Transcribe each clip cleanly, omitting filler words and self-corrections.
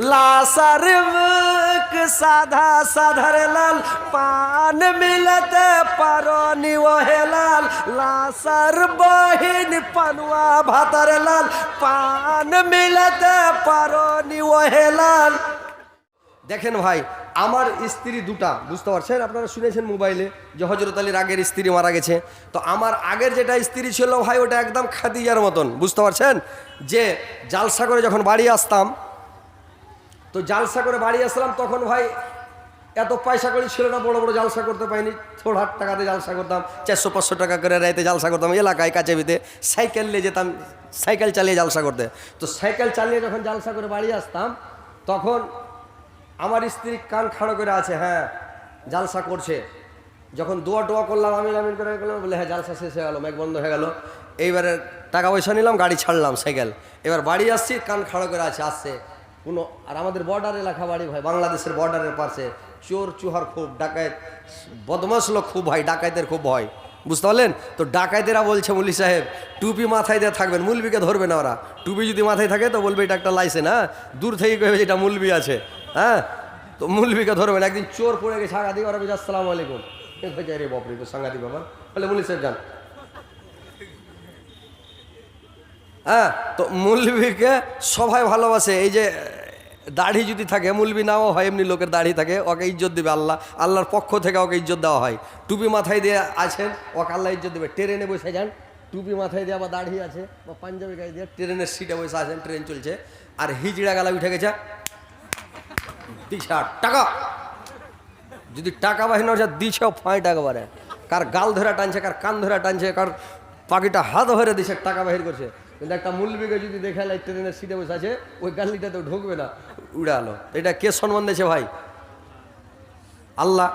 लासार मुख साधा साधार लाल पान मिलते पारोनी वहे लाल लासार बहिन पानुआ भातार लाल पान मिलते पारोनी वहे लाल। দেখেন ভাই, আমার স্ত্রী দুটা, বুঝতে পারছেন? আপনারা শুনেছেন মোবাইলে যে হযরত আলীর আগের স্ত্রী মারা গেছে। তো আমার আগের যেটা স্ত্রী ছিল ভাই, ওটা একদম খাদিজার মতন, বুঝতে পারছেন? যে জালসা করে যখন বাড়ি আসতাম, তো জালসা করে বাড়ি আসলাম তখন ভাই এত পয়সা করি ছিল না, বড় বড় জালসা করতে পাইনি, থোড়া টাকাতে জালসা করতাম, 400-500 টাকা করে রাইতে জালসা করতাম, এলাকায় কাছে ভিতে সাইকেল নিয়ে যেতাম, সাইকেল চালিয়ে জালসা করতে। তো সাইকেল চালিয়ে যখন জালসা করে বাড়ি আসতাম তখন আমার স্ত্রী কান খাড়ো করে আছে, হ্যাঁ জালসা করছে। যখন দোয়া টোয়া করলাম, আমিন আমিন করে গেলাম, বলে হ্যাঁ জালসা শেষ হয়ে গেল, মেঘ বন্ধ হয়ে গেল। এইবারে টাকা পয়সা নিলাম, গাড়ি ছাড়লাম, সাইকেল, এবার বাড়ি আসছি, কান খাড়ো করে আছে, আসছে কোনো। আর আমাদের বর্ডার এলাকা বাড়ি ভাই, বাংলাদেশের বর্ডারের পাশে, চোর চুহার খুব, ডাকাত বদমাশ লোক খুব ভাই, ডাকাতের খুব ভয়, বুঝতে পারলেন? তো ডাকাতেরা বলছে মুল্লি সাহেব টুপি মাথায় দিয়ে থাকবেন, মুলবিকে ধরবে না ওরা। টুপি যদি মাথায় থাকে তো বলবে এটা একটা লাইসেন্স, হ্যাঁ দূর থেকে কবে এটা মুলবি আছে, হ্যাঁ তো মুলবিকে ধরবেন। একদিন চোর পড়ে গেছে, আগা দিয়ে ওরা বলছে আসসালামু আলাইকুম, রে বাপরে তো সাংঘাতিক ব্যাপার, বলে মুল্লি সাহেব যান। হ্যাঁ, তো মুলবিকে সবাই ভালোবাসে। এই যে দাড়ি যদি থাকে, মুলবি নাও হয়, এমনি লোকের দাড়ি থাকে, ওকে ইজ্জত দেবে আল্লাহ, আল্লাহর পক্ষ থেকে ওকে ইজ্জত দেওয়া হয়। টুপি মাথায় দিয়ে আছেন, ওকে আল্লাহ ইজ্জত দেবে। ট্রেনে বসে যান, টুপি মাথায় দিয়ে আবার দাড়ি আছে বা পাঞ্জাবি গায়ে দিয়ে ট্রেনের সিটে বসে আছেন, ট্রেন চলছে, আর হিজড়া গালা উঠে গেছে, দিশা টাকা, যদি টাকা বাহিনী হচ্ছে দিছেও ফাঁট একবারে, কার গাল ধরে টানছে, কার কান ধরে টানছে, কার পাখিটা হাত ধরে দিছে, টাকা বাহির করছে। কিন্তু একটা মুলবিকে যদি দেখে লাই ট্রেনের সিটে বসে আছে, ওই গালিটা তো ঢুকবে না, উড়ে আলো। এটা কে সম্মান দিয়েছে ভাই? আল্লাহ।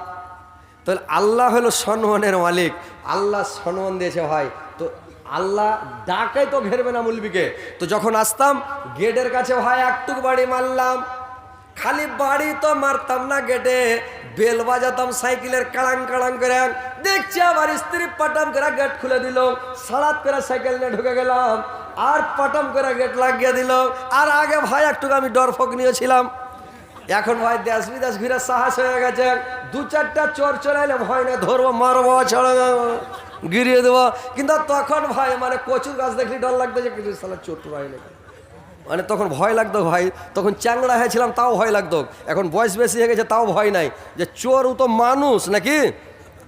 তাহলে আল্লাহ হলো সম্মানের মালিক, আল্লাহ সম্মান দিয়েছে ভাই। তো আল্লাহ ডাকাই তো ঘেরবে না মুলবিকে। তো যখন আসতাম গেটের কাছে ভাই একটুক বাড়ি মারলাম, খালি বাড়ি তো মারতাম না, গেটে বেল বাজাতাম সাইকেলের কাড়াং কাড়াং করে। দেখছি আমার স্ত্রী পাটাম করে গেট খুলে দিল, সারাত করে সাইকেল নিয়ে ঢুকে গেলাম, আর পাটাম করে গেট লাগিয়ে দিল। আর আগে ভাই একটু আমি ডরফক নিয়েছিলাম, এখন ভাই দেশ বিদেশ ঘুরে সাহস হয়ে গেছে। 2-4টা চোর চলে এলে ভয় না, ধরবো, মারবো, ছড়ে গিরিয়ে দেবো। কিন্তু তখন ভাই মানে কচুর গাছ দেখলে ডর লাগতো যে কিছু সালা চোর টোর হয় না, মানে তখন ভয় লাগতো ভাই। তখন চ্যাংড়া হয়েছিলাম তাও ভয় লাগতো, এখন বয়স বেশি হয়ে গেছে তাও ভয় নাই, যে চোর ও তো মানুষ নাকি,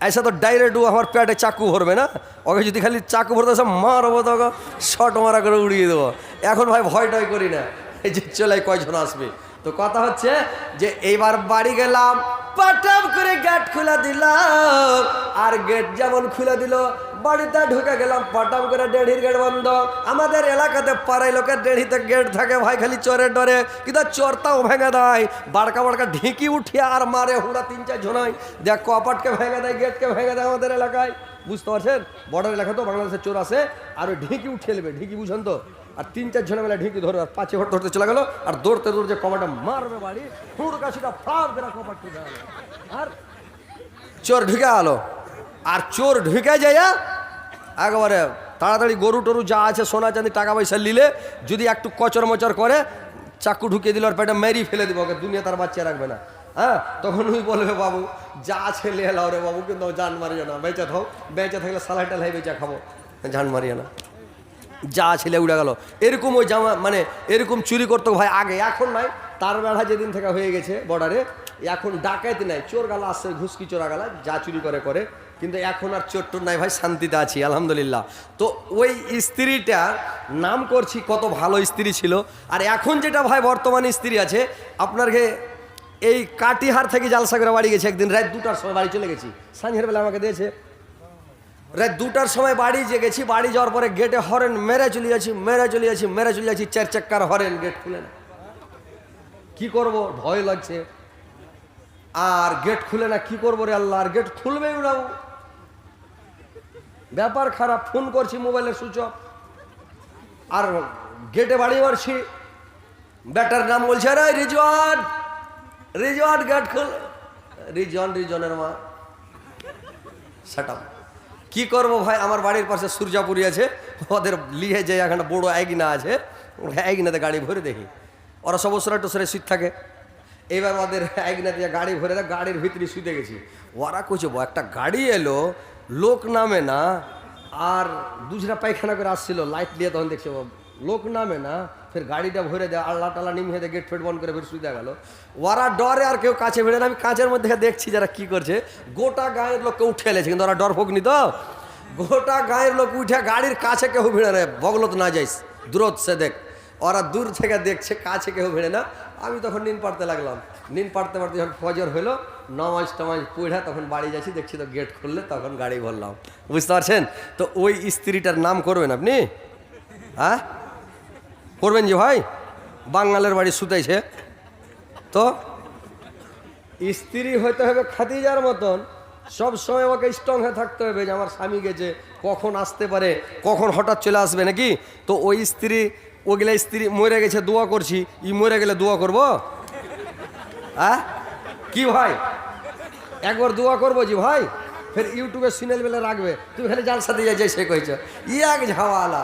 ऐसा তো ডাইরেক্ট ও আমার পেটে চাকু ভরবে না, ওকে যদি খালি চাকু ভরতে সব মারবো, তোকে শট মারা করে উড়িয়ে দেবো। এখন ভাই ভয়টাই করি না, এই যে চলে কয়জন আসবে। তো কথা হচ্ছে যে এইবার বাড়ি গেলাম, পাটাম করে গেট খুলে দিলাম, আর গেট যেমন খুলে দিল বাড়িতে ঢুকে গেলাম, পাটাম করে দেড়ির গেট বন্ধ। আমাদের এলাকাতে পাড়ায় লোকের দেড়িতে গেট থাকে ভাই, খালি চোরের ডরে, কিন্তু চোরটাও ভেঙে দেয়, বাড়কা বাড়কা ঢিকি উঠিয়ে আর মারে হুড়া 3-4 জনাই, দেখ কপাটকে ভেঙে দেয়, গেটকে ভেঙে দেয় আমাদের এলাকায়, বুঝতে পারছেন? বর্ডার এলাকা তো, বাংলাদেশের চোর আছে, আর ওই ঢিকি উঠিয়ে নেবে, ঢিকি বুঝেন তো, আর 3-4 জনে মেলা ঢিকি ধরে আর 5 ঘর ধরতে চলে গেল, আর দৌড়তে দৌড়তে কপাটা মারবে বাড়ি, হুড় কাশিটা ফাঁক দেওয়া কপাট ঢুকে গেল, আর চোর ঢুকে আলো। আর চোর ঢুকে যায় একেবারে তাড়াতাড়ি গরু টরু যা আছে, সোনা চাঁদি টাকা পয়সা নিলে যদি একটু কচর মচর করে, চাকু ঢুকিয়ে দিল, আর পেটে মেরি ফেলে দিব, ওকে দুনিয়া তার বাচ্চা রাখবে না। হ্যাঁ, তখন ওই বলবে বাবু যা আছে লে লাও রে বাবু, কিন্তু জান মারিও না, বেঁচে থাও, বেঁচে থাকলে সালাই টালাই বেঁচে খাবো, জান মারিও না, যা ছেলে উড়ে গেল। এরকম ওই জামা মানে এরকম চুরি করতো ভাই আগে, এখন নাই। তার বেড়া যেদিন থেকে হয়ে গেছে বর্ডারে, এখন ডাকাইতে নাই, চোর গালা আসছে, ঘুষকি চোরা গালা যা চুরি করে করে, কিন্তু এখন আর চোর টোর নাই ভাই, শান্তিতে আছি আলহামদুলিল্লাহ। তো ওই স্ত্রীটার নাম করছি, কত ভালো স্ত্রী ছিল। আর এখন যেটা ভাই বর্তমানে স্ত্রী আছে আপনার, এই কাটিহার থেকে জালসা করে বাড়ি গেছে, একদিন রাত 2টার সময় বাড়ি চলে গেছি, সাঁঝের বেলা আমাকে দিয়েছে, রাত 2টার সময় বাড়ি যে গেছি, বাড়ি যাওয়ার পরে গেটে হরেন মেরে চলে যাচ্ছি, 4 চাক্কার হরেন, গেট খুলে না, কি করব, ভয় লাগছে, আর গেট খুলে না, কি করবো রে আল্লাহ, আর গেট খুলবে উড়াবো, ব্যাপার খারাপ। ফোন করছি, মোবাইলের সুইচ অফ, আর গেটে বাড়ি মারছি, ব্যাটার নাম বলছে রে রিজওয়ান, রিজওয়ান গেট খুল, রিজওয়ানের মা সেটাম। কি করবো ভাই, আমার বাড়ির পাশে সূর্যাপুরি আছে, ওদের লিয়ে যায়, এখানে বড় আইগিনা আছে, আইগিনাতে গাড়ি ভরে দেখি, ওরা সব ওসরা টোসরে শীত থাকে। এবার ওদের একদিন গাড়ি ভরে গাড়ির ভিতরে শুতে গেছি। ওরা কইছে একটা গাড়ি এলো, লোক নামে না, আর দুজরা পায়খানা করে আসছিল লাইট দিয়ে, তখন দেখছে লোক নামে না, ফের গাড়িটা ভরে দেয়, আল্লাহ টাল্লা নিমিয়ে দেয়, গেট ফেট বন্ধ করে ফের শুতে গেল। ওরা ডরে আর কেউ কাছে ভিড়ে না। আমি কাঁচের মধ্যে দেখছি যারা কি করছে, গোটা গায়ের লোককে উঠে এলেছে, কিন্তু ওরা ডর ফোকনি তো, গোটা গায়ের লোক উঠে গাড়ির কাছে কেউ ভিড়ে না, বগলত না যাইস দূরত সে দেখ। ওরা দূর থেকে দেখছে, কাছে কেউ ভিড়ে না। আমি তখন নিন পাড়তে লাগলাম। নিন পাড়তে পাড়তে যখন ফজর হলো, নামাজ টামাজ পড়া তখন বাড়ি যাচ্ছি, দেখছি তো গেট খুললে, তখন গাড়ি ভরলাম। বুঝতে পারছেন তো? ওই স্ত্রীটার নাম করবেন আপনি? হ্যাঁ করবেন যে ভাই, বাঙালের বাড়ি শুতেছে, তো স্ত্রী হইতে হবে খাদিজার মতন, সব সময় আমাকে স্ট্রং হয়ে থাকতে হবে যে আমার স্বামী গেছে, কখন আসতে পারে, কখন হঠাৎ চলে আসবে নাকি। তো ওই স্ত্রী, ওগুলা স্ত্রী মরে গেছে দোয়া করছি, মরে গেলে দোয়া করবো? হ্যাঁ কি ভাই, একবার দোয়া করবো জি ভাই, ফের ইউটিউবে সিনেল বেলে রাখবে, তুমি খালি জালসা দিয়ে যাই সে কইছ এক ঝাওয়ালা।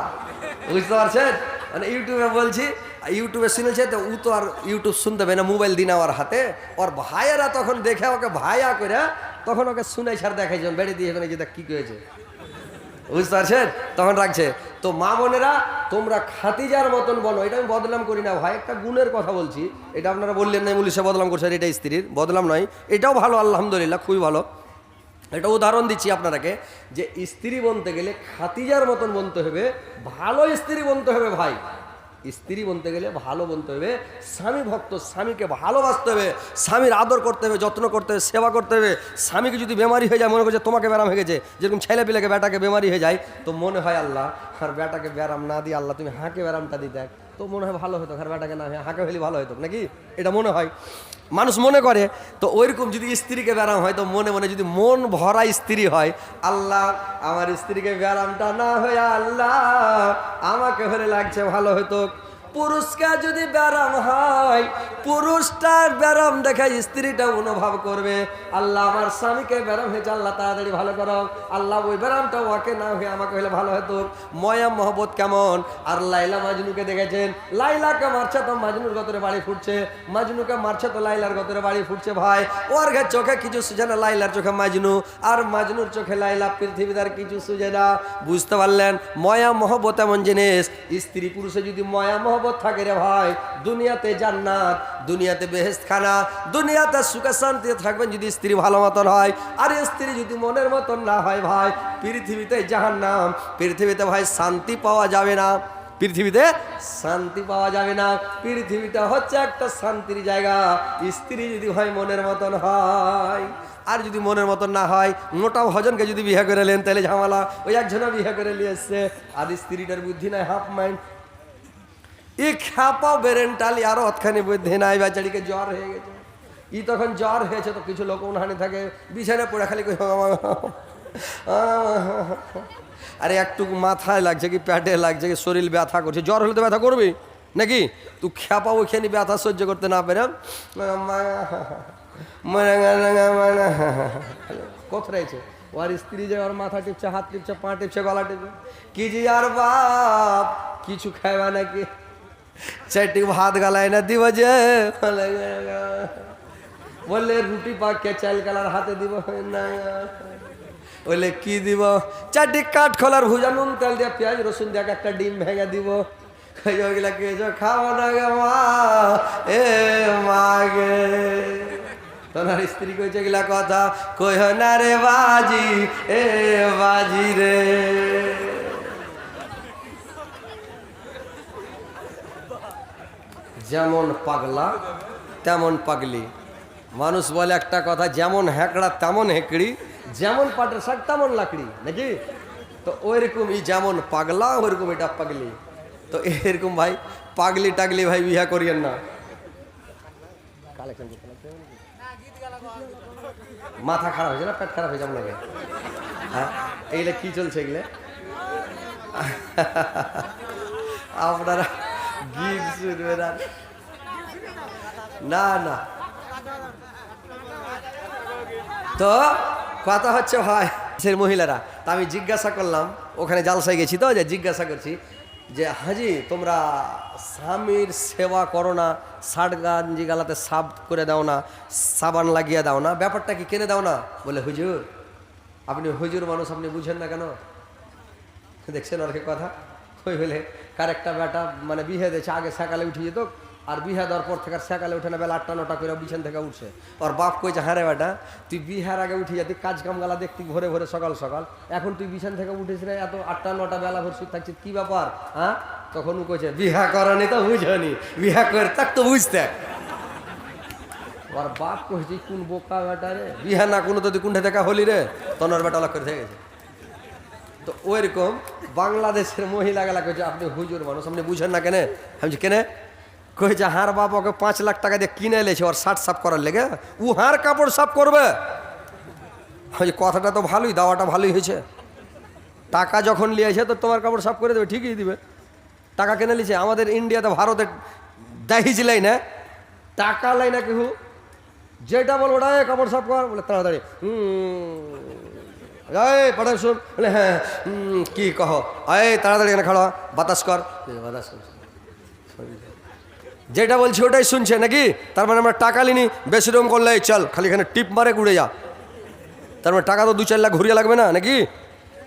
বুঝতে পারছেন? মানে ইউটিউবে বলছি, ইউটিউবে শুনেছে তো ও তো আর ইউটিউব শুনতে হবে না, মোবাইল দিন আমার হাতে। ওর ভাইয়েরা তখন দেখে ওকে ভাইয়া করে, তখন ওকে শুনে ছাড় দেখাই, যখন বেড়ে দিয়ে যে দেখ কি করেছে। বুঝতে পারছেন? তখন রাখছে। তো মা বোনেরা, তোমরা খাদিজার মতন বলো। এটা আমি বদনাম করি না ভাই, একটা গুণের কথা বলছি। এটা আপনারা বললেন না মুলিশা বদনাম করছে, এটা স্ত্রীর বদনাম নয়, এটাও ভালো, আলহামদুলিল্লাহ খুবই ভালো। এটা উদাহরণ দিচ্ছি আপনারাকে, যে স্ত্রী বলতে গেলে খাদিজার মতন বলতে হবে, ভালো স্ত্রী বলতে হবে ভাই। স্ত্রী বলতে গেলে ভালো বলতে হবে, স্বামী ভক্ত, স্বামীকে ভালোবাসতে হবে, স্বামীর আদর করতে হবে, যত্ন করতে হবে, সেবা করতে হবে। স্বামীকে যদি বেমারি হয়ে যায়, মনে করছে তোমাকে ব্যারাম হয়ে গেছে, যেরকম ছেলে পিলেকে বেটাকে বেমারি হয়ে যায়, তো মনে হয় আল্লাহ আর বেটাকে ব্যারাম না দিয়ে আল্লাহ তুমি হাঁকে ব্যারামটা দিতে, তো মনে হয় ভালো হতো, আর বেটাকে না হাঁকে হলে ভালো হতো নাকি, এটা মনে হয়, মানুষ মনে করে। তো ওইরকম যদি স্ত্রীকে ব্যারাম হয়, তো মনে মনে যদি মন ভরা স্ত্রী হয়, আল্লাহ আমার স্ত্রীকে ব্যারামটা না হয়ে আল্লাহ আমাকে হলে লাগছে ভালো হতো। পুরুষকে যদি ব্যারাম হয়, পুরুষটার ব্যারাম দেখে স্ত্রীটা অনুভব করবে, আল্লাহ আমার স্বামীকে ব্যারাম হয়েছে, আল্লাহ তাড়াতাড়ি ভালো করো, আল্লাহ ওই ব্যারামটা ওকে না হয়ে আমাকে হলে ভালো হতো। ময়া মহব্বত কেমন। আর লাইলা মাজনুকে দেখেছেন, লাইলাকে মারছে তো মাজনুর গতরে বাড়ি ফুটছে, মাজনুকে মারছে তো লাইলার গতরে বাড়ি ফুটছে। ভাই ওর চোখে কিছু সুঝে না, লাইলার চোখে মাজনু, আর মাজনুর চোখে লাইলা, পৃথিবীতে আর কিছু সুঝে না। বুঝতে পারলেন? ময়া মহব্বত এমন জিনিস, স্ত্রী পুরুষে যদি ময়া মহব্বত থাকে রে ভাই, দুনিয়াতে জান্নাত, দুনিয়াতে বেহেশত খানা, দুনিয়াতে সুখে শান্তিতে থাকবেন যদি স্ত্রী ভালো মতন হয়। আর স্ত্রী যদি মনের মতন না হয় ভাই, পৃথিবীতে জাহান্নাম, পৃথিবীতে ভাই শান্তি পাওয়া যাবে না, পৃথিবীতে শান্তি পাওয়া যাবে না। পৃথিবীটা হচ্ছে একটা শান্তির জায়গা, স্ত্রী যদি হয় মনের মতন হয়। আর যদি মনের মতন না হয়, মোটা ভজনকে যদি বিয়ে করে নেন, তাহলে ঝামেলা। ওই একজনে বিয়ে করে নিয়ে এসছে, আর স্ত্রীটার বুদ্ধি নাই, হাফ মাইন্ড, ই খ্যাপা বেরেন্টালি, আরো অতখানি বুদ্ধি নাই, বেচারিকে জ্বর হয়ে গেছে। ই তখন জ্বর হয়েছে, তো কিছু লোক উনহানি থাকে, বিছানা পড়ে খালি আরে একটু মাথায় লাগছে কি পেটে লাগছে কি শরীর ব্যথা করছে, জ্বর হলে তো ব্যথা করবি নাকি, তুই খ্যাপা ওইখানে ব্যথা সহ্য করতে না পেরে কোথায় রয়েছে ওর স্ত্রী, যে ওর মাথা টিপছে, হাত টিপছে, পা টিপছে, গলা টিপছে, কি যে আর বাপ কিছু খাইবা নাকি, চারটি ভাত গালায় না দিব, যে বললে রুটি পাকে চাল গালার হাতে দিব না, বললে কি দিব, চারটি কাঠ খোলার ভুজা, নুন তেল দিয়ে পেঁয়াজ রসুন দিয়ে একটা ডিম ভেঙে দিব, ওইগুলা কেছো খাওয়া না গে মা, এ মা গে। তোমার স্ত্রী কইছে গেলা কথা, কই না রে বাজি, এ বাজি রে। যেমন পাগলা তেমন পাগলি, মানুষ বলে একটা কথা, যেমন হ্যাকড়া তেমন হেঁকড়ি, যেমন পাটের শাক তেমন লাকড়ি নাকি। তো ওইরকম ই যেমন পাগলা, ওইরকম এটা পাগলি। তো এরকম ভাই পাগলি টাগলি ভাই বিয়া করিয়েন না। মাথা খারাপ হয়েছে না, পেট খারাপ হয়ে যাবে লাগে, হ্যাঁ এইগুলো কি চলছে এগুলো আপনারা গীত শুনবেন না না। তো কথা হচ্ছে ভাই সে মহিলারা, তা আমি জিজ্ঞাসা করলাম, ওখানে জালসায় গেছি তো, যে জিজ্ঞাসা করছি যে হাজি তোমরা স্বামীর সেবা করো না, ষাট গাঞ্জি গালাতে সাব করে দাও না, সাবান লাগিয়ে দাও না, ব্যাপারটা কি কিনে দাও না? বলে হুজুর আপনি হুজুর মানুষ, আপনি বুঝেন না কেন? দেখছেন আর কি কথা। ওই বলে কার একটা বেটা মানে বিহে দিয়েছে, আগে সকালে উঠে যেত, আর বিহা দেওয়ার পর থেকে সকালে উঠে না, বেলা 8টা 9টা করে বিছান থেকে উঠছে। ওর বাপ কইছে হ্যাঁ রে বেটা, তুই বিহার আগে উঠে যেতি, কাজ কামগালা দেখতি ভোরে ভোরে সকাল সকাল, এখন তুই বিছান থেকে উঠেছিস না, এত 8টা 9টা বেলা ভোর শুয়ে থাকছিস, কি ব্যাপার? হ্যাঁ, তখন ও কইছে বিহা করনি তো বুঝনি, বিহা করে তাক তো বুঝতে। ওর বাপ কইছে কোন বোকা বেটা রে, বিহা না কোনো তো তুই কুণ্ঠে দেখা হলি রে, তখন ওর বেটা লক্ষ্য থেকে গেছে। তো ওইরকম বাংলাদেশের মহিলা গেলা কইছে আপনি হুজুর মানুষ, আপনি বুঝেন না কেন? আমি কেনে কইছে হার বাপ ওকে 5 লাখ টাকা দিয়ে কিনে এলেছে ওর শার্ট সাফ করার লেগে, ও হার কাপড় সাফ করবে। ওই কথাটা তো ভালোই, দাওয়াটা ভালোই হয়েছে। টাকা যখন লিয়েছে তো তোমার কাপড় সাফ করে দেবে, ঠিকই দিবে। টাকা কিনে লিছে। আমাদের ইন্ডিয়াতে ভারতে দাহিজ লাই না, টাকা লাই না কেউ, যেটা বলবো ওটা কাপড় সাফ কর, বলে তাড়াতাড়ি পড়া শুন, বলে হ্যাঁ কি কহ, তাড়াতাড়ি এখানে খাড়া বাতাস কর, বাতাস কর, যেটা বলছি ওটাই শুনছে নাকি? তার মানে আমরা টাকা লিনি, বেশি রকম করলে চল খালি এখানে টিপ মারে ঘুরে যা, তার মানে টাকা তো 2-4 লাখ ঘুরিয়ে লাগবে না নাকি?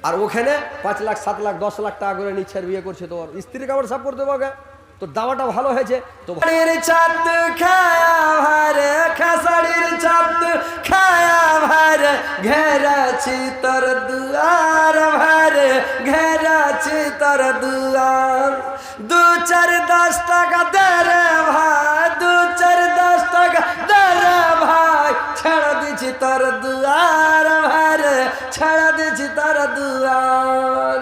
আর ওখানে 5 লাখ 7 লাখ 10 লাখ টাকা করে নিচ্ছে, বিয়ে করছে, তো স্ত্রী কাপড় সাফ করতে পারবে। তো দাওয়াটা ভালো হয়েছে। তো চাঁদ খায়া ভারে খেসারির চাঁদ খায়া ভারে ঘেরাছি তোর দুয়ার ভারে ঘেরাছি তোর দুয়ার, 2-4-10 টাকা দে রে ভাই, 2-4-10 টাকা দে রে ভাই, ছেড়ে দিছি তোর দুয়ার ভারে ছেড়ে দিছি তোর দুয়ার,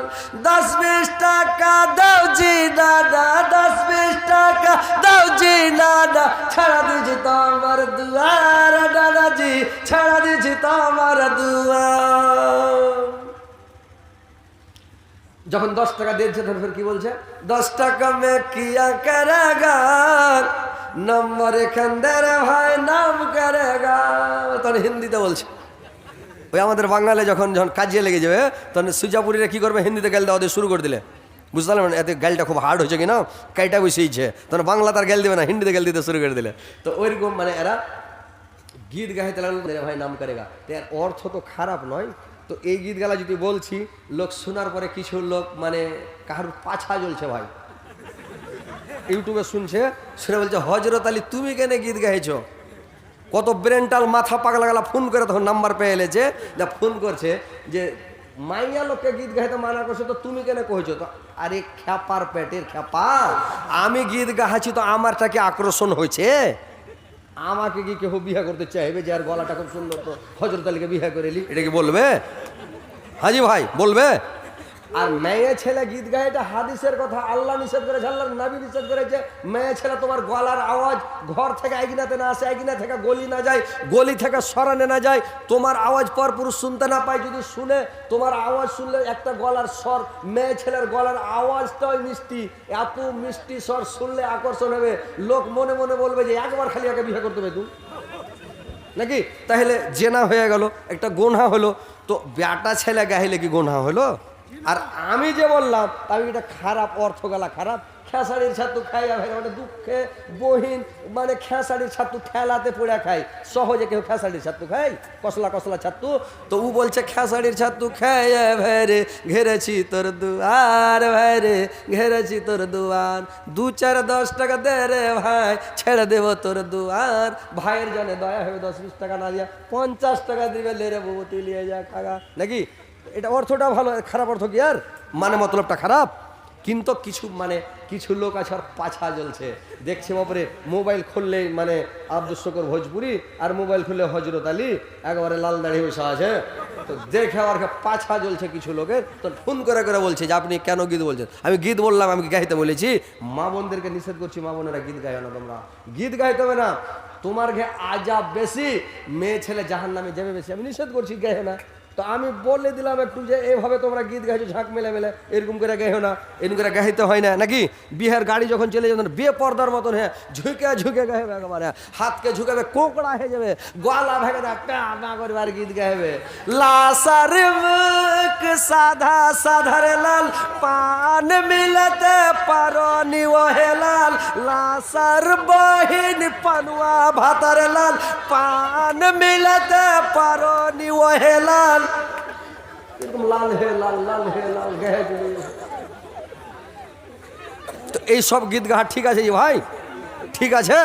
10-20 টাকা দাও জি দাদা, 10-20 টাকা দাও জি দাদা, ছেড়ে দিছি তোমার দুয়ার দাদাজি, ছেড়ে দিছি তোমার দুয়ার। যখন 10 টাকা দিয়েছে তখন ফের কি বলছে, 10 টাকা মে কিয়া করেগা, নম্বর খন্দর ভাই নাম করেগা, তখন হিন্দিতে বলছে। ওই আমাদের বাঙালি যখন যখন কাজে লেগে যাবে তখন সুজাপুরিরা কি করবে, হিন্দিতে গাল দেওয়া শুরু করে দিলে, বুঝতে পারলেন? এতে গালটা খুব হার্ড হয়েছে কিনা, কাইটা বসেইছে, তখন বাংলা তার গাল দেবে না, হিন্দিতে গাল দিতে শুরু করে দিলে। তো ওইরকম মানে এরা গীত গাইতে লাগলো, ভাই নাম করেগা, এর অর্থ তো খারাপ নয়। তো এই গীত গালা যদি বলছি, লোক শোনার পরে কিছু লোক মানে কারোর পাছা জ্বলছে ভাই, ইউটিউবে শুনছে, শুনে বলছে হজরত আলী তুমি কেন গীত গাইছো? কত ব্রেনটাল মাথা পাগলা গেলা ফোন করে তখন নাম্বার পেয়ে এলেছে, যা ফোন করছে যে মাইয়া লোককে গীত গাইতে মানা করছে, তো তুমি কেন কইছো? তো আরে খ্যাপার পেটের খ্যাপা, আমি গীত গাহাছি তো আমারটা কি আকর্ষণ হয়েছে? আমাকে কি কেউ বিয়ে করতে চাইবে যে আর গলাটা খুব সুন্দর, তো হজরত আলীকে বিয়ে করে এলি, এটা কি বলবে? হাজি ভাই বলবে? আর মেয়ে ছেলে গীত গায়, এটা হাদিসের কথা, আল্লাহ নিষেধ করেছে, আল্লাহর নবী নিষেধ করেছে। মেয়ে ছেলে তোমার গলার আওয়াজ ঘর থেকে এগিনাতে না আসে, এগিনা থেকে গলি না যায়, গলি থেকে সরানে না যায়, তোমার আওয়াজ পর পুরুষ শুনতে না পায়, যদি শুনে তোমার আওয়াজ শুনলে একটা গলার স্বর, মেয়ে ছেলের গলার আওয়াজটাই মিষ্টি, এত মিষ্টি স্বর শুনলে আকর্ষণ হবে, লোক মনে মনে বলবে যে একবার খালি একে বিয়ে করতে হবে তুমি নাকি? তাহলে জেনা হয়ে গেল, একটা গোনা হলো। তো বেটা ছেলে গাইলে কি গোনা হলো? আর আমি যে বললাম আমি এটা খারাপ অর্থ গেলা খারাপ, খেসারির ছাতু খাইয়া ভাই মানে দুঃখে বহিন মানে খেসারির ছাতু খেলাতে পড়ে খাই, সহজে কেউ খেসারির ছাতু খাই, কসলা কসলা ছাতু। তো ও বলছে খেসারির ছাতু খাইয়া ভাইরে ঘেরেছি তোর দুয়ার, ভাইরে ঘেরেছি তোর দুয়ার, 2-4-10 টাকা দে রে ভাই ছেড়ে দেবো তোর দুয়ার, ভাইয়ের জন্য দয়া হবে 10-20 টাকা না দিয়া 50 টাকা দিবে, লে রে বউ তুই লিয়ে যা খাগা নাকি? এটা অর্থটা ভালো, খারাপ অর্থ কি আর, মানে মতলবটা খারাপ। কিন্তু কিছু লোক আছে আর পাছা জ্বলছে, দেখছে বাপরে মোবাইল খুললে মানে আব্দুল শকর ভোজপুরি, আর মোবাইল খুললে হজরত আলী, একেবারে লাল দাড়ি বসে আছে, তো দেখে আবার পাছা জ্বলছে কিছু লোকের। তো ফোন করে করে বলছে যে আপনি কেন গীত বলছেন? আমি গীত বললাম, আমি গাইতে বলেছি? মা বোনদেরকে নিষেধ করছি, মা বোনেরা গীত গাইও না, তোমরা গীত গাইতে হবে না, তোমার ঘে আজাব বেশি, মেয়ে ছেলে জাহান্নামে যাবে বেশি, আমি নিষেধ করছি গায়ে না। তো আমি বলে দিলাম একটু যে এইভাবে তোমরা গীত গাইছো ঝাঁক মেলে মেলে, এরকম করে গাইও না, এরকম করে গাইতে হয় না নাকি। বিয়ের গাড়ি যখন চলে যাবে বেপর্দার মতন হ্যাঁ ঝুঁকে ঝুঁকে গাইবে, একেবারে হাতকে ঝুঁকাবে, কোকড়া হয়ে যাবে, গলা ভেঙে না করবার গীত গাইবে। লাসার মুখ সাধা সাধারে লাল, পান মিলাতে পারো নি ওহে লাল, লাসার বহিন পানুয়া ভাতারে লাল, পান মিলাতে পারো নি ওহে লাল। এরকম লাল হে লাল, লাল হে লাল গায়ে চলে। তো এইসব গীত গাহা ঠিক আছে যে ভাই? ঠিক আছে?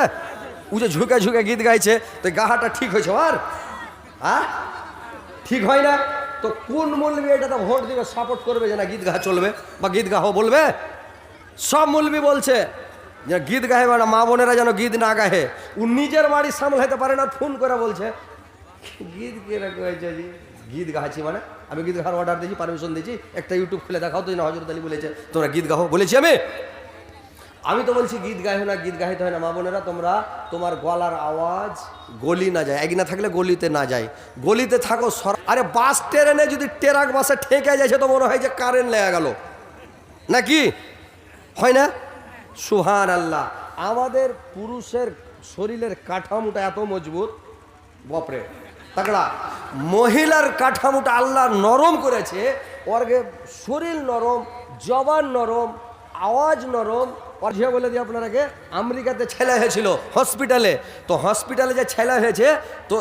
ও যে ঝুঁকে ঝুঁকে গীত গাইছে, তো গাহাটা ঠিক হয়েছে আর ঠিক হয় না। তো কোন মৌলবি এটাতে ভোট দিবে, সাপোর্ট করবে যে না গীত গাহা চলবে বা গীত গাহো বলবে? সব মৌলবি বলছে যে গীত গাহে, মানে মা বোনেরা যেন গীত না গাহে। ও নিজের বাড়ি সামলাইতে পারে না, ফোন করে বলছে গীত কিরকম হয়েছে, গীত গাহাচ্ছি মানে আমি গীত গাহার অর্ডার দিয়েছি, পারমিশন দিয়েছি, একটা ইউটিউব খুলে দেখাও তো না হজরত আলী বলেছে তোমরা গীত গাও, বলেছি আমি তো বলছি গীত গাইও না, গীত গাইতে হয় না। মা বোনেরা তোমরা তোমার গলার আওয়াজ গলি না যায়, এক না থাকলে গলিতে না যায়, গলিতে থাকো। আরে বাস ট্রেনে যদি ট্রাক বাসে ঠেকে যাচ্ছে তো মনে হয় যে কারেন্ট লেগে গেল নাকি, হয় না? সুবহান আল্লাহ। আমাদের পুরুষের শরীরের কাঠামোটা এত মজবুত, বাপরে তাকড়া। মহিলার কাঠামোটা আল্লাহ নরম করেছে, ওর শরীর নরম, জবান নরম, আওয়াজ নরম। ওর ঝিয়া বলে দিই আপনারাকে, আমেরিকাতে ছেলে হয়েছিল হসপিটালে, তো হসপিটালে যে ছেলে হয়েছে তো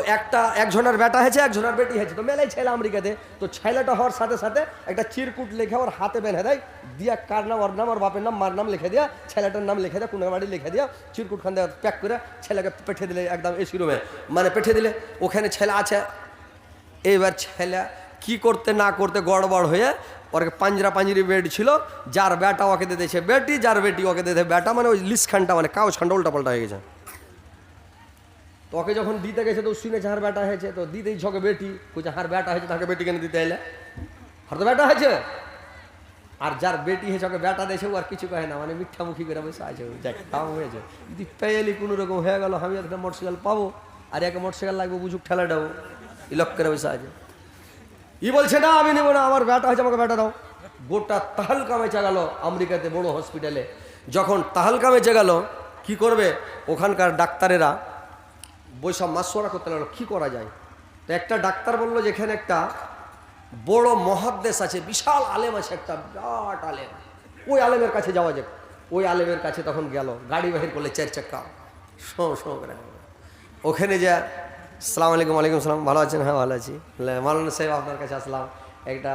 একজনের বেটা হয়েছে, একজনের বেটি হয়েছে, তো মেলাই ছেলে আমেরিকাতে। তো ছেলেটা হওয়ার সাথে সাথে একটা চিরকুট লিখে ওর হাতে বেঁধে দেয়, দিয়া কার নাম, ওর নাম, ওর বাপের নাম, মার নাম লিখে দিয়া, ছেলেটার নাম লিখে দেয়, কোন বাড়ি লিখে দিয়া, চিরকুট খান দেওয়া প্যাক করে ছেলেকে পেঠে দিলে একদম এসি রুমে, মানে পেঠে দিলে ওখানে ছেলে আছে। এইবার ছেলে কি করতে না করতে গড়বড় হয়ে ওর পাঞ্জরা পাঞ্জরি বেড ছিল, যার বেটা ওকে দিয়ে দিয়েছে বেটি, যার বেটি ওকে দিয়ে বেটা, মানে ওই লিস্ট খানটা মানে কাগজ খানটা উল্টা পাল্টা হয়ে গেছে। তো ওকে যখন দিতে গেছে তো শুনেছে হার বেটা হয়েছে, তো দিতেই ঝকে বেটি বলছে হার বেটা হয়েছে, তাকে বেটি কেন দিতে এলে, হার তো বেটা হয়েছে। আর যার বেটি হয়েছে ওকে বেটা দিয়েছে, ও আর কিছু কহে না, মানে মিথ্যা মুখী করে বসে আছে, যাক তাও হয়েছে। যদি পেয়েলি কোনো রকম হয়ে গেল, আমি একটা মোটরসাইকেল পাবো আর একটা মোটরসাইকেল লাগবে, বুঝুক ঠেলা দেবো, ইলক করে বসে আছে। বলছে না আমি নেবো না, আমার বেটা হয়েছে, আমাকে বেটা দাও। গোটা তাহলকা মেচে গেল আমেরিকাতে বড় হসপিটালে। যখন তাহলকা মেচে গেল কি করবে, ওখানকার ডাক্তারেরা বৈসব মাসোয়ারা করতে লাগলো কী করা যায়। তো একটা ডাক্তার বললো যেখানে একটা বড় মহাদ্দেশ আছে, বিশাল আলেম আছে, একটা বিরাট আলেম, ওই আলেমের কাছে যাওয়া যাক। ওই আলেমের কাছে তখন গেল, গাড়ি বাহির করলে 4 চাক্কা, শো করে ওখানে যা, আসসালামু আলাইকুম। ওয়ালাইকুম সালাম, ভালো আছেন? হ্যাঁ ভালো আছি। মাওলানা সাহেব আপনার কাছে আসলাম, একটা